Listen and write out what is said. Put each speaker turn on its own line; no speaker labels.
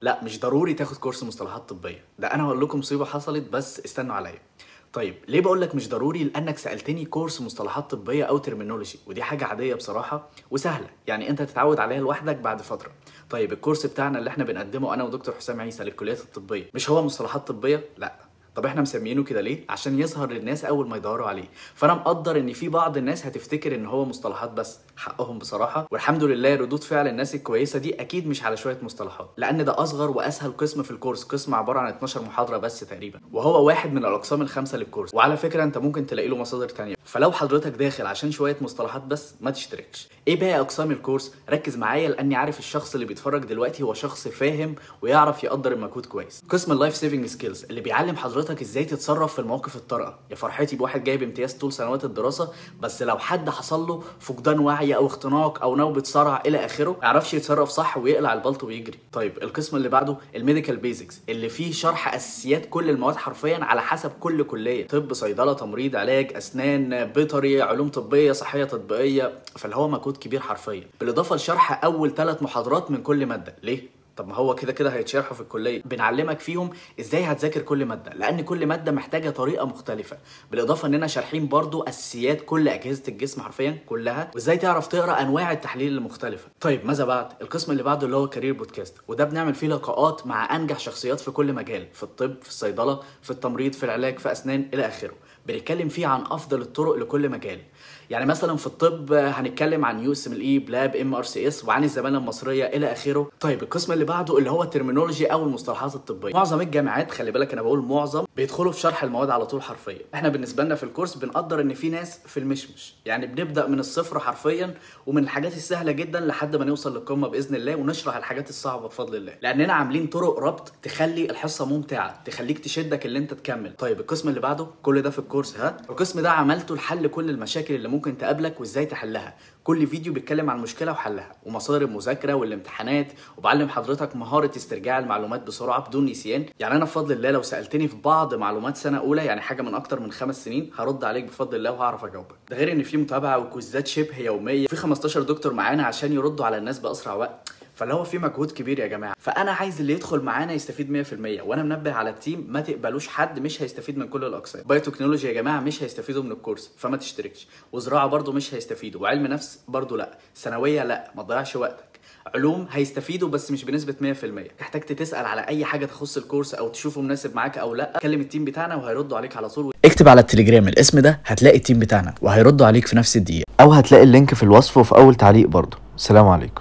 لا مش ضروري تاخد كورس مصطلحات طبيه، ده انا هقول لكم مصيبه حصلت بس استنوا عليا. طيب ليه بقول لك مش ضروري؟ لانك سالتني كورس مصطلحات طبيه او ترمينولوجي، ودي حاجه عاديه بصراحه وسهله، يعني انت تتعود عليها لوحدك بعد فتره. طيب الكورس بتاعنا اللي احنا بنقدمه انا ودكتور حسام عيسى للكليات الطبيه مش هو مصطلحات طبيه؟ لا. طب احنا مسميينه كده ليه؟ عشان يظهر للناس اول ما يدوروا عليه. فانا مقدر ان في بعض الناس هتفتكر ان هو مصطلحات بس، حقهم بصراحه، والحمد لله ردود فعل الناس الكويسه دي اكيد مش على شويه مصطلحات، لان ده اصغر واسهل قسم في الكورس، قسم عباره عن 12 محاضره بس تقريبا، وهو واحد من الاقسام الخمسه للكورس، وعلى فكره انت ممكن تلاقي له مصادر تانية. فلو حضرتك داخل عشان شويه مصطلحات بس ما تشتركش. ايه باقي اقسام الكورس؟ ركز معايا لاني عارف الشخص اللي بيتفرج دلوقتي هو شخص فاهم ويعرف يقدر المجهود كويس. قسم اللايف سيفنج سكيلز اللي بيعلم حضرتك ازاي تتصرف في المواقف الطارئه. يا فرحتي بواحد جايب امتياز طول سنوات الدراسه، بس لو حد حصل له فقدان وعي او اختناق او نوبه صرع الى اخره ما يعرفش يتصرف صح ويقلع البلطو ويجري. طيب القسم اللي بعده الميديكال بيزكس اللي فيه شرح اساسيات كل المواد حرفيا على حسب كل كليه، طب، صيدله، تمريض، علاج، اسنان، بيطري، علوم طبيه، صحيه تطبيقيه، فاللي هو مجهود كبير حرفيا، بالاضافه لشرح اول 3 محاضرات من كل ماده. ليه؟ طب ما هو كده كده هيتشرحوا في الكليه، بنعلمك فيهم ازاي هتذاكر كل ماده، لان كل ماده محتاجه طريقه مختلفه، بالاضافه اننا شارحين برضو اساسيات كل اجهزه الجسم حرفيا كلها، وازاي تعرف تقرا انواع التحليل المختلفه. طيب ماذا بعد؟ القسم اللي بعده اللي هو كارير بودكاست، وده بنعمل فيه لقاءات مع انجح شخصيات في كل مجال، في الطب، في الصيدله، في التمريض، في العلاج، في اسنان الى اخره، بنتكلم فيه عن افضل الطرق لكل مجال. يعني مثلا في الطب هنتكلم عن يو اس ام ال اي، بلاب، ام ار سي اس، وعن الزماله المصريه الى اخره. طيب القسم اللي بعده اللي هو الترمينولوجي او المصطلحات الطبيه، معظم الجامعات، خلي بالك انا بقول معظم، بيدخلوا في شرح المواد على طول حرفيا. احنا بالنسبه لنا في الكورس بنقدر ان في ناس في المشمش، يعني بنبدا من الصفر حرفيا، ومن الحاجات السهله جدا لحد ما نوصل للقمه باذن الله، ونشرح الحاجات الصعبه بفضل الله، لاننا عاملين طرق ربط تخلي الحصه ممتعه، تخليك تشدك اللي انت تكمل. طيب القسم اللي بعده كل ده في الكورس، القسم ده عملته لحل كل المشاكل اللي ممكن تقابلك وازاي تحلها. كل فيديو بيتكلم عن مشكله وحلها، ومصادر المذاكره والامتحانات، وبعلم حضرتك مهاره استرجاع المعلومات بسرعه بدون نسيان. يعني انا بفضل الله لو سالتني في بعض معلومات سنه اولى، يعني حاجه من اكتر من 5 سنين، هرد عليك بفضل الله وهعرف اجاوبك. ده غير ان في متابعه وكويزات شبه يوميه، في 15 دكتور معانا عشان يردوا على الناس باسرع وقت، فاللي هو في مجهود كبير يا جماعه. فانا عايز اللي يدخل معانا يستفيد 100%، وانا منبه على التيم ما تقبلوش حد مش هيستفيد من كل الاقسام. بايوتكنولوجي يا جماعه مش هيستفيدوا من الكورس فما تشتركش، وزراعه برضو مش هيستفيدوا، وعلم نفس برضو لا، ثانويه لا، ما تضيعش وقتك. علوم هيستفيدوا بس مش بنسبه 100%. احتجت تسال على اي حاجه تخص الكورس او تشوفه مناسب معاك او لا، كلم التيم بتاعنا وهيردوا عليك على طول. اكتب على التليجرام الاسم ده هتلاقي التيم بتاعنا وهيردوا عليك في نفس الدقيقه،
او هتلاقي اللينك في الوصف وفي اول تعليق برضو. سلام عليكم.